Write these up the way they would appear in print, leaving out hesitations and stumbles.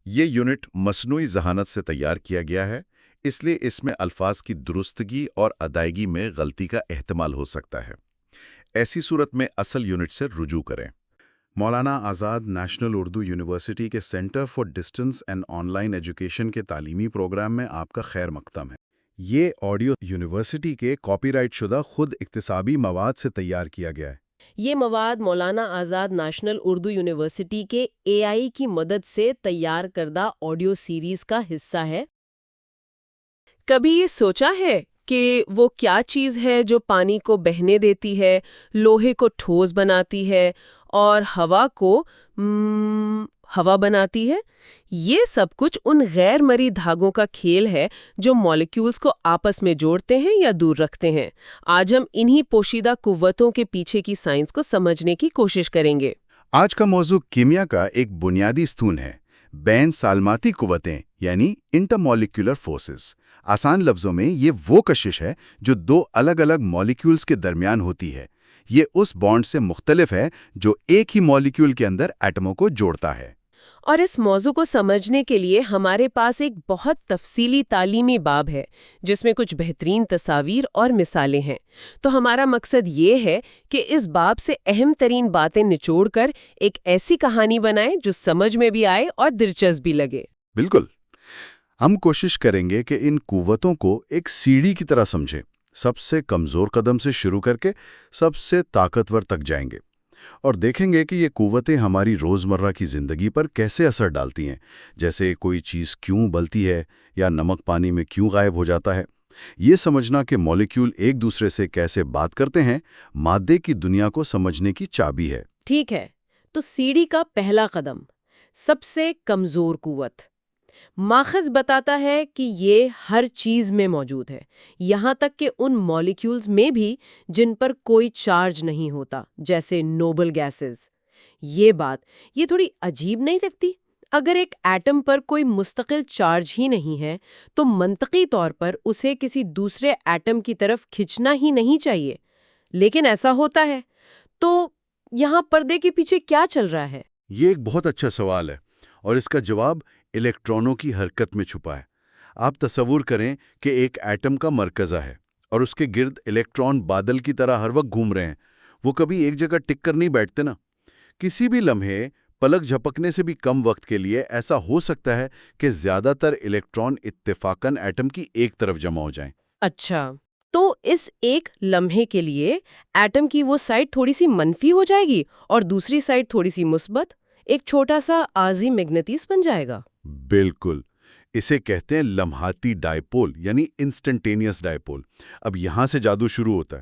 یہ یونٹ مصنوعی ذہانت سے تیار کیا گیا ہے، اس لیے اس میں الفاظ کی درستگی اور ادائیگی میں غلطی کا احتمال ہو سکتا ہے۔ ایسی صورت میں اصل یونٹ سے رجوع کریں۔ مولانا آزاد نیشنل اردو یونیورسٹی کے centre for distance and on line education کے تعلیمی پروگرام میں آپ کا خیر مقدم ہے۔ یہ آڈیو یونیورسٹی کے کاپی رائٹ شدہ خود اکتسابی مواد سے تیار کیا گیا ہے۔ یہ مواد مولانا آزاد نیشنل اردو یونیورسٹی کے اے آئی کی مدد سے تیار کردہ آڈیو سیریز کا حصہ ہے۔ کبھی یہ سوچا ہے کہ وہ کیا چیز ہے جو پانی کو بہنے دیتی ہے، لوہے کو ٹھوس بناتی ہے اور ہوا کو ہوا بناتی ہے؟ یہ سب کچھ ان غیر مرئی دھاگوں کا کھیل ہے جو مالیکیولز کو آپس میں جوڑتے ہیں یا دور رکھتے ہیں۔ آج ہم انہی پوشیدہ قوتوں کے پیچھے کی سائنس کو سمجھنے کی کوشش کریں گے۔ آج کا موضوع کیمیا کا ایک بنیادی ستون ہے، بین سالماتی قوتیں یعنی انٹرمولیکولر فورسز۔ آسان لفظوں میں یہ وہ کشش ہے جو دو الگ الگ مالیکیولز کے درمیان ہوتی ہے۔ یہ اس بانڈ سے مختلف ہے جو ایک ہی مالیکیول کے اندر ایٹموں کو جوڑتا ہے۔ اور اس موضوع کو سمجھنے کے لیے ہمارے پاس ایک بہت تفصیلی تعلیمی باب ہے جس میں کچھ بہترین تصاویر اور مثالیں ہیں۔ تو ہمارا مقصد یہ ہے کہ اس باب سے اہم ترین باتیں نچوڑ کر ایک ایسی کہانی بنائیں جو سمجھ میں بھی آئے اور دلچسپ بھی لگے۔ بالکل، ہم کوشش کریں گے کہ ان قوتوں کو ایک سیڑھی کی طرح سمجھیں، سب سے کمزور قدم سے شروع کر کے سب سے طاقتور تک جائیں گے، اور دیکھیں گے کہ یہ قوتیں ہماری روزمرہ کی زندگی پر کیسے اثر ڈالتی ہیں، جیسے کوئی چیز کیوں ابلتی ہے یا نمک پانی میں کیوں غائب ہو جاتا ہے۔ یہ سمجھنا کہ مالیکیول ایک دوسرے سے کیسے بات کرتے ہیں، مادے کی دنیا کو سمجھنے کی چابی ہے۔ ٹھیک ہے، تو سیڑھی کا پہلا قدم، سب سے کمزور قوت۔ ماخذ بتاتا ہے کہ یہ ہر چیز میں موجود ہے، یہاں تک کہ ان مالیکیولز میں بھی جن پر کوئی چارج نہیں ہوتا، جیسے نوبل گیسز۔ یہ تھوڑی عجیب نہیں لگتی؟ اگر ایک ایٹم پر کوئی مستقل چارج ہی نہیں ہے تو منطقی طور پر اسے کسی دوسرے ایٹم کی طرف کھنچنا ہی نہیں چاہیے، لیکن ایسا ہوتا ہے۔ تو یہاں پردے کے پیچھے کیا چل رہا ہے؟ یہ ایک بہت اچھا سوال ہے، اور اس کا جواب الیکٹرانوں کی حرکت میں چھپا ہے۔ آپ تصور کریں کہ ایک ایٹم کا مرکزہ ہے اور اس کے گرد الیکٹران بادل کی طرح ہر وقت گھوم رہے ہیں۔ وہ کبھی ایک جگہ ٹک کر نہیں بیٹھتے نا۔ کسی بھی لمحے پلک جھپکنے سے بھی کم وقت کے لیے ایسا ہو سکتا ہے کہ زیادہ تر الیکٹران اتفاقاً ایٹم کی ایک طرف جمع ہو جائیں۔ اچھا، تو اس ایک لمحے کے لیے ایٹم کی وہ سائڈ تھوڑی سی منفی ہو جائے گی اور دوسری سائڈ تھوڑی سی مثبت، ایک چھوٹا سا عارضی مغناطیس بن جائے گا۔ بالکل، اسے کہتے ہیں لمحاتی ڈائپول یعنی انسٹنٹینیس ڈائپول۔ اب یہاں سے جادو شروع ہوتا ہے۔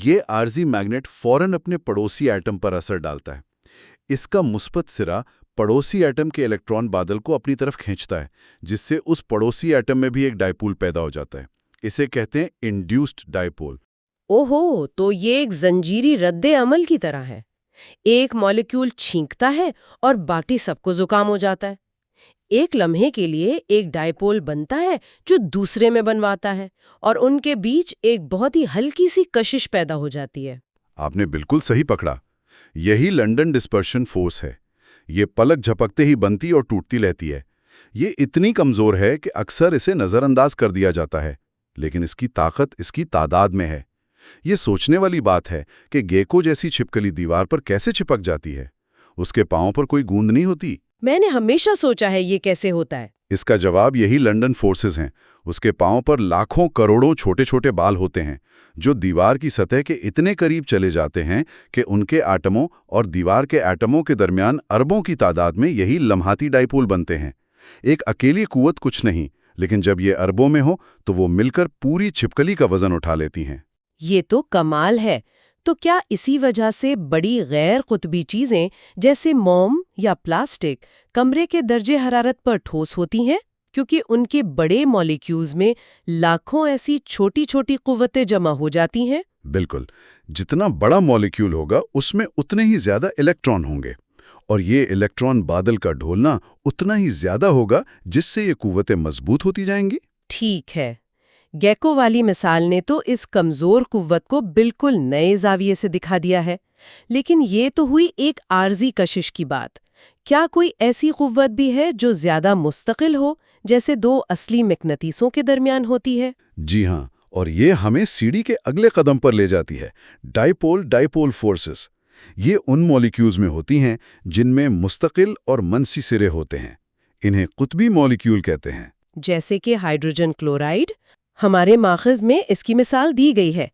یہ عارضی میگنیٹ فوراً اپنے پڑوسی ایٹم پر اثر ڈالتا ہے۔ اس کا مثبت سرا پڑوسی ایٹم کے الیکٹران بادل کو اپنی طرف کھینچتا ہے، جس سے اس پڑوسی ایٹم میں بھی ایک ڈائپول پیدا ہو جاتا ہے۔ اسے کہتے ہیں انڈیوسڈ ڈائپول۔ اوہو، تو یہ ایک زنجیری رد عمل کی طرح ہے۔ ایک مالیکیول چھینکتا ہے اور باقی سب کو زکام ہو جاتا ہے۔ ایک لمحے کے لیے ایک ڈائپول بنتا ہے جو دوسرے میں بنواتا ہے، اور ان کے بیچ ایک بہت ہی ہلکی سی کشش پیدا ہو جاتی ہے۔ آپ نے بالکل صحیح پکڑا، یہی لنڈن ڈسپرشن فورس ہے۔ یہ پلک جھپکتے ہی بنتی اور ٹوٹتی رہتی ہے۔ یہ اتنی کمزور ہے کہ اکثر اسے نظر انداز کر دیا جاتا ہے، لیکن اس کی طاقت اس کی تعداد میں ہے۔ یہ سوچنے والی بات ہے کہ گیکو جیسی چھپکلی دیوار پر کیسے چھپک جاتی ہے؟ اس کے پاؤں پر کوئی گوند نہیں ہوتی۔ میں نے ہمیشہ سوچا ہے یہ کیسے ہوتا ہے۔ اس کا جواب یہی لنڈن فورسز ہیں۔ اس کے پاؤں پر لاکھوں کروڑوں چھوٹے چھوٹے بال ہوتے ہیں جو دیوار کی سطح کے اتنے قریب چلے جاتے ہیں کہ ان کے ایٹموں اور دیوار کے ایٹموں کے درمیان اربوں کی تعداد میں یہی لمحاتی ڈائپول بنتے ہیں۔ ایک اکیلی قوت کچھ نہیں، لیکن جب یہ اربوں میں ہو تو وہ مل کر پوری چھپکلی کا وزن اٹھا لیتی ہیں۔ یہ تو کمال ہے۔ تو کیا اسی وجہ سے بڑی غیر قطبی چیزیں جیسے موم یا پلاسٹک کمرے کے درجہ حرارت پر ٹھوس ہوتی ہیں، کیونکہ ان کے بڑے مالیکیولز میں لاکھوں ایسی چھوٹی چھوٹی قوتیں جمع ہو جاتی ہیں؟ بالکل، جتنا بڑا مالیکیول ہوگا اس میں اتنے ہی زیادہ الیکٹران ہوں گے، اور یہ الیکٹران بادل کا ڈھولنا اتنا ہی زیادہ ہوگا، جس سے یہ قوتیں مضبوط ہوتی جائیں گی۔ ٹھیک ہے، گیکو والی مثال نے تو اس کمزور قوت کو بالکل نئے زاویے سے دکھا دیا ہے۔ لیکن یہ تو ہوئی ایک عارضی کشش کی بات۔ کیا کوئی ایسی قوت بھی ہے جو زیادہ مستقل ہو، جیسے دو اصلی مقناطیسوں کے درمیان ہوتی ہے؟ جی ہاں، اور یہ ہمیں سیڑھی کے اگلے قدم پر لے جاتی ہے، ڈائپول فورسز۔ یہ ان مولیکیولز میں ہوتی ہیں جن میں مستقل اور منفی سرے ہوتے ہیں۔ انہیں قطبی مولیکیول کہتے ہیں۔ جیسے کہ ہائیڈروجن کلورائڈ، ہمارے ماخذ میں اس کی مثال دی گئی ہے۔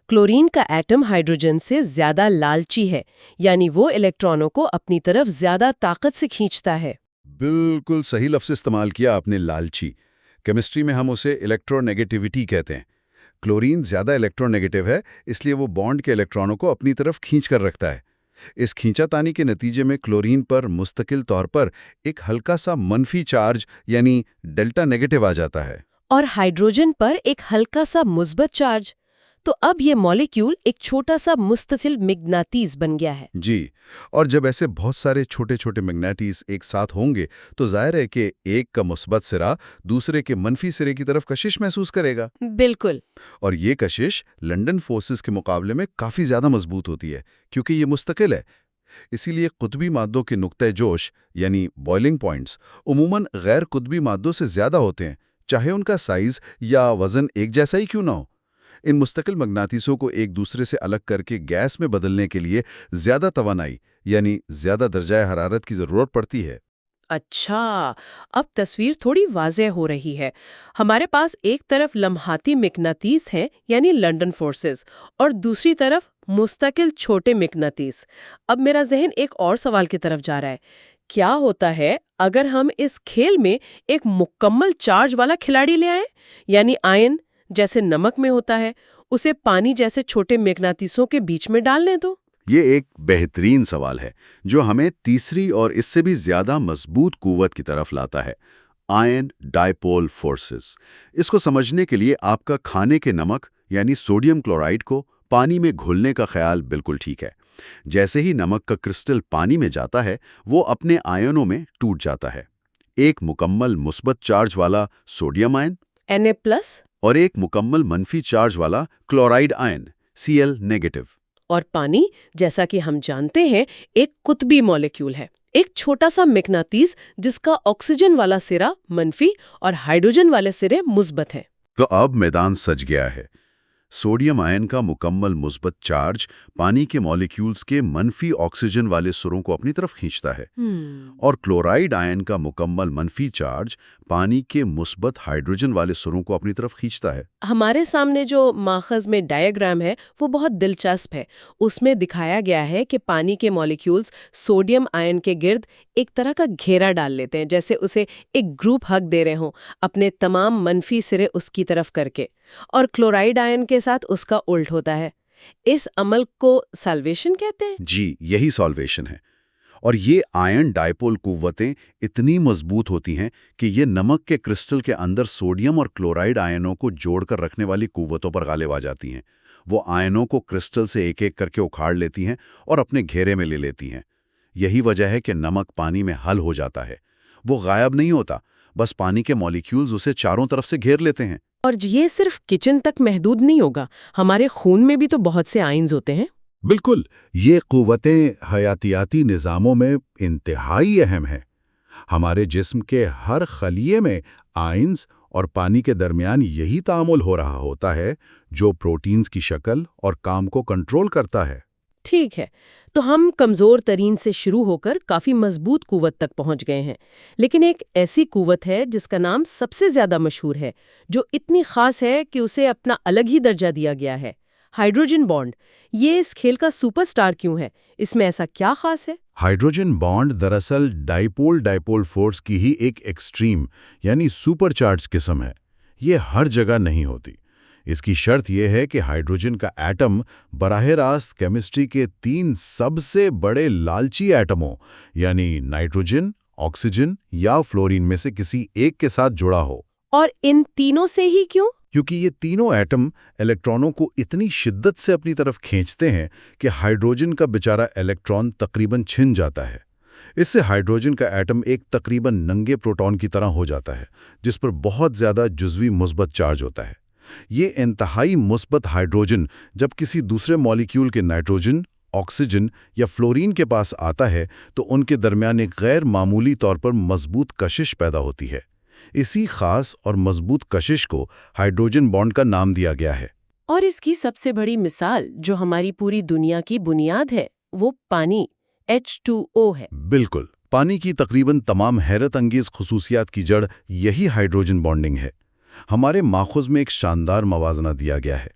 کلورین کا ایٹم ہائیڈروجن سے زیادہ لالچی ہے، یعنی وہ الیکٹرانوں کو اپنی طرف زیادہ طاقت سے کھینچتا ہے۔ بالکل صحیح لفظ استعمال کیا آپ نے، لالچی۔ کیمسٹری میں ہم اسے الیکٹرونیگیٹیوٹی کہتے ہیں۔ کلورین زیادہ الیکٹرونیگیٹیو ہے، اس لیے وہ بانڈ کے الیکٹرانوں کو اپنی طرف کھینچ کر رکھتا ہے۔ اس کھینچا تانی کے نتیجے میں کلورین پر مستقل طور پر ایک ہلکا سا منفی چارج یعنی ڈیلٹا نیگیٹو آ جاتا ہے، اور ہائیڈروجن پر ایک ہلکا سا مثبت چارج۔ تو اب یہ مولیکیول ایک چھوٹا سا متصل مقناطیس بن گیا ہے۔ جی، اور جب ایسے بہت سارے چھوٹے چھوٹے میگنیٹیز ایک ساتھ ہوں گے تو ظاہر ہے کہ ایک کا مثبت سرا دوسرے کے منفی سرے کی طرف کشش محسوس کرے گا، بالکل۔ اور یہ کشش لنڈن فورسز کے مقابلے میں کافی زیادہ مضبوط ہوتی ہے کیونکہ یہ مستقل ہے۔ اسی لیے قطبی مادوں کے نقطۂ جوش یعنی بوائلنگ پوائنٹس عموماً غیر قطبی مادوں سے زیادہ ہوتے ہیں، چاہے ان کا سائز یا وزن ایک جیسا ہی کیوں نہ ہو۔ ان مستقل مغناطیسوں کو ایک دوسرے سے الگ کر کے گیس میں بدلنے کے لیے زیادہ توانائی یعنی زیادہ درجہ حرارت کی ضرورت پڑتی ہے۔ اچھا، اب تصویر تھوڑی واضح ہو رہی ہے۔ ہمارے پاس ایک طرف لمحاتی مقناطیس ہیں یعنی لنڈن فورسز، اور دوسری طرف مستقل چھوٹے مقناطیس۔ اب میرا ذہن ایک اور سوال کی طرف جا رہا ہے۔ کیا ہوتا ہے اگر ہم اس کھیل میں ایک مکمل چارج والا کھلاڑی لے آئیں، یعنی آئن جیسے نمک میں ہوتا ہے، اسے پانی جیسے چھوٹے مقناطیسوں کے بیچ میں ڈال دیں تو؟ یہ ایک بہترین سوال ہے جو ہمیں تیسری اور اس سے بھی زیادہ مضبوط قوت کی طرف لاتا ہے، آئن ڈائپول فورسز۔ اس کو سمجھنے کے لیے آپ کا کھانے کے نمک یعنی سوڈیم کلورائڈ کو پانی میں گھلنے کا خیال بالکل ٹھیک ہے۔ جیسے ہی نمک کا کرسٹل پانی میں جاتا ہے وہ اپنے آئنوں میں ٹوٹ جاتا ہے، ایک مکمل مثبت چارج والا سوڈیم آئن Na+، اور ایک مکمل منفی چارج والا کلورائڈ آئن Cl نیگیٹو۔ اور پانی، جیسا کہ ہم جانتے ہیں، ایک قطبی مولیکیول ہے، ایک چھوٹا سا مقناطیس جس کا آکسیجن والا سرا منفی اور ہائیڈروجن والے سرے مثبت ہیں۔ تو اب میدان سج گیا ہے۔ سوڈیم آئن کا مکمل مثبت چارج پانی کے مولیکیولز کے منفی آکسیجن والے سروں کو اپنی طرف کھینچتا ہے، اور کلورائڈ آئن کا مکمل منفی چارج پانی کے مثبت ہائیڈروجن والے سروں کو اپنی طرف کھینچتا ہے۔ ہمارے سامنے جو ماخذ میں ڈائیگرام ہے وہ بہت دلچسپ ہے۔ اس میں دکھایا گیا ہے کہ پانی کے مولیکیولز سوڈیم آئن کے گرد ایک طرح کا گھیرا ڈال لیتے ہیں، جیسے اسے ایک گروپ ہگ دے رہے ہوں، اپنے تمام منفی سرے اس کی طرف کر کے، اور کلورائڈ آئن کے ساتھ اس کا الٹ ہوتا ہے۔ اس عمل کو سالویشن کہتے ہیں؟ جی، یہی سالویشن ہے۔ اور یہ آئن ڈائپول قوتیں اتنی مضبوط ہوتی ہیں کہ یہ نمک کے کرسٹل کے اندر سوڈیم اور کلورائڈ آئنوں کو جوڑ کر رکھنے والی قوتوں پر غالب آ جاتی ہیں۔ وہ آئنوں کو کرسٹل سے ایک ایک کر کے اکھاڑ لیتی ہیں اور اپنے گھیرے میں لے لیتی ہیں۔ یہی وجہ ہے کہ نمک پانی میں حل ہو جاتا ہے، وہ غائب نہیں ہوتا، بس پانی کے مولیکیولز اسے چاروں طرف سے گھیر لیتے ہیں۔ اور یہ صرف کچن تک محدود نہیں ہوگا، ہمارے خون میں بھی تو بہت سے آئنز ہوتے ہیں۔ بالکل، یہ قوتیں حیاتیاتی نظاموں میں انتہائی اہم ہیں۔ ہمارے جسم کے ہر خلیے میں آئنز اور پانی کے درمیان یہی تعامل ہو رہا ہوتا ہے جو پروٹینز کی شکل اور کام کو کنٹرول کرتا ہے۔ ٹھیک ہے، تو ہم کمزور ترین سے شروع ہو کر کافی مضبوط قوت تک پہنچ گئے ہیں، لیکن ایک ایسی قوت ہے جس کا نام سب سے زیادہ مشہور ہے، جو اتنی خاص ہے کہ اسے اپنا الگ ہی درجہ دیا گیا ہے، ہائیڈروجن بانڈ۔ یہ اس کھیل کا سپر سٹار کیوں ہے؟ اس میں ایسا کیا خاص ہے؟ ہائیڈروجن بانڈ دراصل ڈائپول فورس کی ہی ایک ایکسٹریم یعنی سپر چارج قسم ہے۔ یہ ہر جگہ نہیں ہوتی۔ اس کی شرط یہ ہے کہ ہائیڈروجن کا ایٹم براہ راست کیمسٹری کے 3 سب سے بڑے لالچی ایٹموں یعنی نائٹروجن، آکسیجن یا فلورین میں سے کسی ایک کے ساتھ جڑا ہو۔ اور ان تینوں سے ہی کیوں؟ کیونکہ یہ تینوں ایٹم الیکٹرانوں کو اتنی شدت سے اپنی طرف کھینچتے ہیں کہ ہائیڈروجن کا بیچارہ الیکٹران تقریباً چھن جاتا ہے۔ اس سے ہائیڈروجن کا ایٹم ایک تقریباً ننگے پروٹون کی طرح ہو جاتا ہے جس پر بہت زیادہ جزوی مثبت چارج ہوتا ہے۔ یہ انتہائی مثبت ہائیڈروجن جب کسی دوسرے مولیکیول کے نائٹروجن، آکسیجن یا فلورین کے پاس آتا ہے تو ان کے درمیان ایک غیر معمولی طور پر مضبوط کشش پیدا ہوتی ہے۔ اسی خاص اور مضبوط کشش کو ہائیڈروجن بانڈ کا نام دیا گیا ہے۔ اور اس کی سب سے بڑی مثال جو ہماری پوری دنیا کی بنیاد ہے وہ پانی H2O ہے۔ بالکل، پانی کی تقریباً تمام حیرت انگیز خصوصیات کی جڑ یہی ہائیڈروجن بانڈنگ ہے۔ ہمارے ماخذ میں ایک شاندار موازنہ دیا گیا ہے۔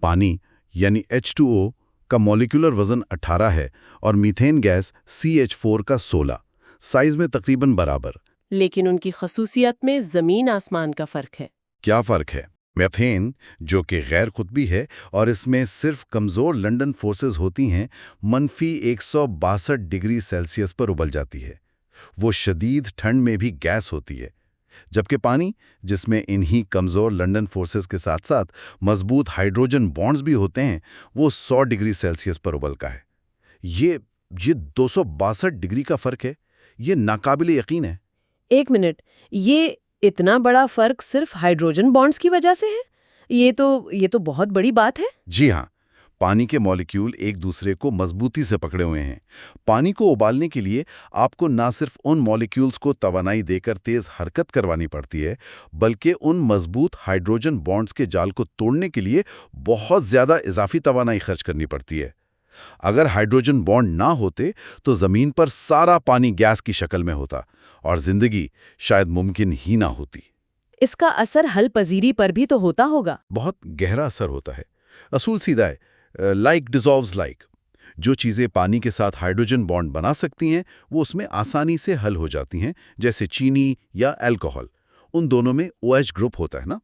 پانی یعنی H2O کا مولیکولر وزن 18 ہے اور میتھین گیس CH4 کا 16، سائز میں تقریباً برابر۔ لیکن ان کی خصوصیات میں زمین آسمان کا فرق ہے۔ کیا فرق ہے؟ میتھین جو کہ غیر قطبی ہے اور اس میں صرف کمزور لنڈن فورسز ہوتی ہیں، -162 ڈگری سیلسیس پر ابل جاتی ہے۔ وہ شدید ٹھنڈ میں بھی گیس ہوتی ہے، جبکہ پانی جس میں انہی کمزور لنڈن فورسز کے ساتھ ساتھ مضبوط ہائیڈروجن بانڈز بھی ہوتے ہیں، وہ 100 ڈگری سیلسیس پر ابلتا ہے۔ یہ 262 ڈگری کا فرق ہے، یہ ناقابل یقین ہے۔ ایک منٹ، یہ اتنا بڑا فرق صرف ہائیڈروجن بانڈز کی وجہ سے ہے؟ یہ تو بہت بڑی بات ہے۔ جی ہاں، پانی کے مالیکیول ایک دوسرے کو مضبوطی سے پکڑے ہوئے ہیں۔ پانی کو ابالنے کے لیے آپ کو نہ صرف ان مالیکیولز کو توانائی دے کر تیز حرکت کروانی پڑتی ہے، بلکہ ان مضبوط ہائیڈروجن بانڈز کے جال کو توڑنے کے لیے بہت زیادہ اضافی توانائی خرچ کرنی پڑتی ہے۔ اگر ہائیڈروجن بانڈ نہ ہوتے تو زمین پر سارا پانی گیس کی شکل میں ہوتا اور زندگی شاید ممکن ہی نہ ہوتی۔ اس کا اثر حل پذیری پر بھی تو ہوتا ہوگا۔ بہت گہرا اثر ہوتا ہے۔ اصول سیدھا ہے، لائک ڈیزالوز لائک۔ جو چیزیں پانی کے ساتھ ہائیڈروجن بانڈ بنا سکتی ہیں وہ اس میں آسانی سے حل ہو جاتی ہیں، جیسے چینی یا الکحل۔ ان دونوں میں OH گروپ ہوتا ہے نا۔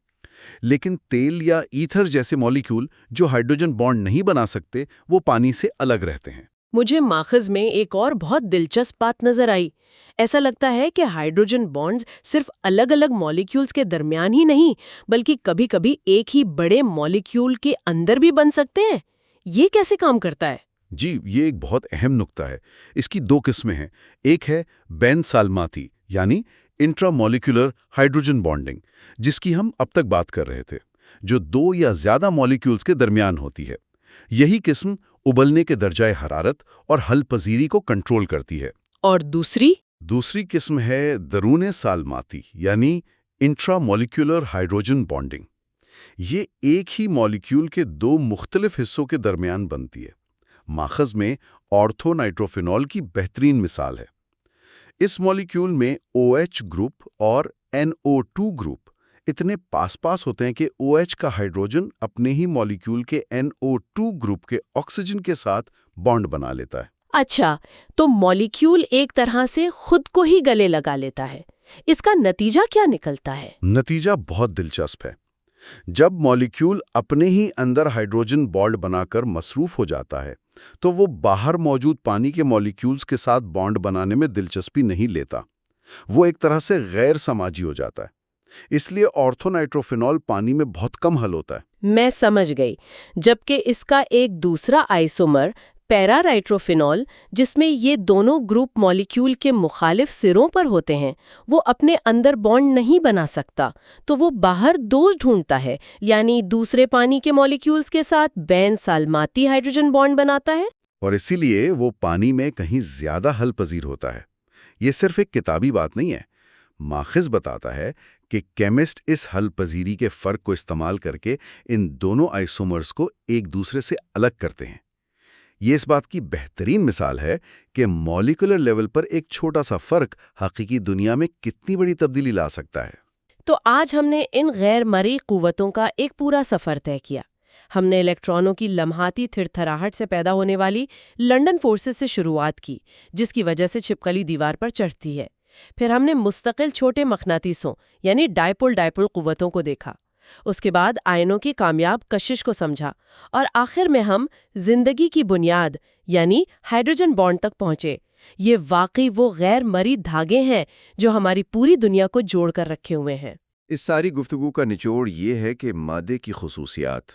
لیکن تیل یا ایتھر جیسے مالیکیول جو ہائیڈروجن بانڈ نہیں بنا سکتے، وہ پانی سے الگ رہتے ہیں۔ مجھے ماخذ میں ایک اور بہت دلچسپ بات نظر آئی۔ ایسا لگتا ہے کہ ہائیڈروجن بانڈز صرف الگ الگ مالیکیولز کے درمیان ہی نہیں بلکہ کبھی کبھی ایک ہی بڑے مالیکیول کے اندر بھی بن سکتے ہیں۔ یہ کیسے کام کرتا ہے؟ جی، یہ ایک بہت اہم نکتہ ہے۔ اس کی 2 قسمیں ہیں۔ ایک ہے بین سالماتی یعنی انٹرا مالیکولر ہائیڈروجن بانڈنگ، جس کی ہم اب تک بات کر رہے تھے، جو 2 یا زیادہ مالیکیولز کے درمیان ہوتی ہے۔ یہی قسم ابلنے کے درجہ حرارت اور حل پذیری کو کنٹرول کرتی ہے۔ اور دوسری قسم ہے درون سالماتی یعنی انٹرا مالیکولر ہائیڈروجن بانڈنگ۔ یہ ایک ہی مالیکیول کے 2 مختلف حصوں کے درمیان بنتی ہے۔ ماخذ میں آرتھو نائٹروفینول کی بہترین مثال ہے۔ اس مالیکیول میں OH گروپ اور NO2 گروپ اتنے پاس ہوتے ہیں کہ OH کا ہائیڈروجن اپنے ہی مالیکیول کے NO2 گروپ کے آکسیجن کے ساتھ بانڈ بنا لیتا ہے۔ اچھا، تو مالیکیول ایک طرح سے خود کو ہی گلے لگا لیتا ہے۔ اس کا نتیجہ کیا نکلتا ہے؟ نتیجہ بہت دلچسپ ہے۔ جب مالیکیول اپنے ہی اندر ہائیڈروجن بانڈ بنا کر مصروف ہو جاتا ہے تو وہ باہر موجود پانی کے مالیکیولز کے ساتھ بانڈ بنانے میں دلچسپی نہیں لیتا۔ وہ ایک طرح سے غیر سماجی ہو جاتا ہے۔ اس لیے آرتھو نائٹروفینول پانی میں بہت کم حل ہوتا ہے۔ میں سمجھ گئی۔ جبکہ اس کا ایک دوسرا آئسومر پیرا نائٹروفینول، جس میں یہ دونوں گروپ مالیکیول کے مخالف سروں پر ہوتے ہیں، وہ اپنے اندر بانڈ نہیں بنا سکتا، تو وہ باہر دوست ڈھونڈتا ہے، یعنی دوسرے پانی کے مالیکیولز کے ساتھ بین سالماتی ہائیڈروجن بانڈ بناتا ہے۔ اور اسی لیے وہ پانی میں کہیں زیادہ حل پذیر ہوتا ہے۔ یہ صرف ایک کتابی بات نہیں ہے۔ ماخذ بتاتا ہے کہ کیمسٹ اس حل پذیری کے فرق کو استعمال کر کے ان دونوں آئسومرز کو ایک دوسرے سے الگ کرتے ہیں۔ یہ اس بات کی بہترین مثال ہے کہ مالیکولر لیول پر ایک چھوٹا سا فرق حقیقی دنیا میں کتنی بڑی تبدیلی لا سکتا ہے۔ تو آج ہم نے ان غیر مرئی قوتوں کا ایک پورا سفر طے کیا۔ ہم نے الیکٹرانوں کی لمحاتی تھر تھراہٹ سے پیدا ہونے والی لنڈن فورسز سے شروعات کی، جس کی وجہ سے چھپکلی دیوار پر چڑھتی ہے۔ پھر ہم نے مستقل چھوٹے مغناطیسوں یعنی ڈائپول قوتوں کو دیکھا۔ اس کے بعد آئنوں کی کامیاب کشش کو سمجھا، اور آخر میں ہم زندگی کی بنیاد یعنی ہائیڈروجن بانڈ تک پہنچے۔ یہ واقعی وہ غیر مرئی دھاگے ہیں جو ہماری پوری دنیا کو جوڑ کر رکھے ہوئے ہیں۔ اس ساری گفتگو کا نچوڑ یہ ہے کہ مادے کی خصوصیات،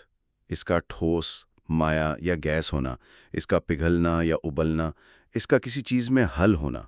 اس کا ٹھوس، مائع یا گیس ہونا، اس کا پگھلنا یا ابلنا، اس کا کسی چیز میں حل ہونا،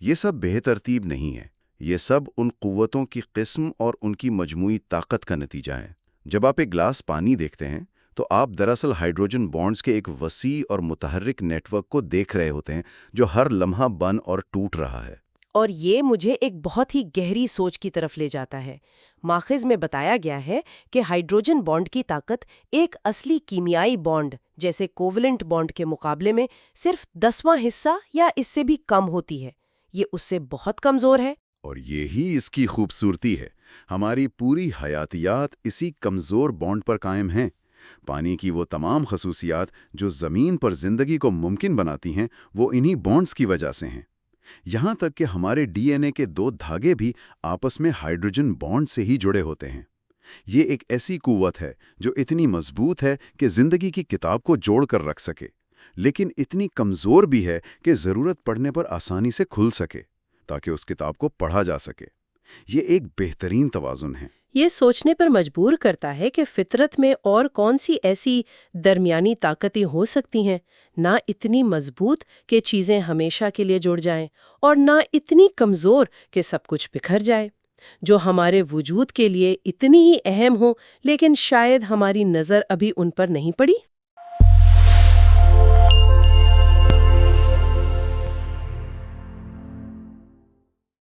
یہ سب بے ترتیب نہیں ہے۔ یہ سب ان قوتوں کی قسم اور ان کی مجموعی طاقت کا نتیجہ ہے۔ جب آپ ایک گلاس پانی دیکھتے ہیں تو آپ دراصل ہائیڈروجن بانڈز کے ایک وسیع اور متحرک نیٹ ورک کو دیکھ رہے ہوتے ہیں جو ہر لمحہ بن اور ٹوٹ رہا ہے۔ اور یہ مجھے ایک بہت ہی گہری سوچ کی طرف لے جاتا ہے۔ ماخذ میں بتایا گیا ہے کہ ہائیڈروجن بانڈ کی طاقت ایک اصلی کیمیائی بانڈ جیسے کوولنٹ بانڈ کے مقابلے میں صرف 10واں حصہ یا اس سے بھی کم ہوتی ہے۔ یہ اس سے بہت کمزور ہے۔ اور یہی اس کی خوبصورتی ہے۔ ہماری پوری حیاتیات اسی کمزور بانڈ پر قائم ہیں۔ پانی کی وہ تمام خصوصیات جو زمین پر زندگی کو ممکن بناتی ہیں وہ انہی بانڈز کی وجہ سے ہیں۔ یہاں تک کہ ہمارے ڈی این اے کے 2 دھاگے بھی آپس میں ہائیڈروجن بانڈ سے ہی جڑے ہوتے ہیں۔ یہ ایک ایسی قوت ہے جو اتنی مضبوط ہے کہ زندگی کی کتاب کو جوڑ کر رکھ سکے، لیکن اتنی کمزور بھی ہے کہ ضرورت پڑنے پر آسانی سے کھل سکے تاکہ اس کتاب کو پڑھا جا سکے۔ یہ ایک بہترین توازن ہے۔ یہ سوچنے پر مجبور کرتا ہے کہ فطرت میں اور کون سی ایسی درمیانی طاقتیں ہو سکتی ہیں، نہ اتنی مضبوط کہ چیزیں ہمیشہ کے لیے جڑ جائیں اور نہ اتنی کمزور کہ سب کچھ بکھر جائے، جو ہمارے وجود کے لیے اتنی ہی اہم ہوں لیکن شاید ہماری نظر ابھی ان پر نہیں پڑی۔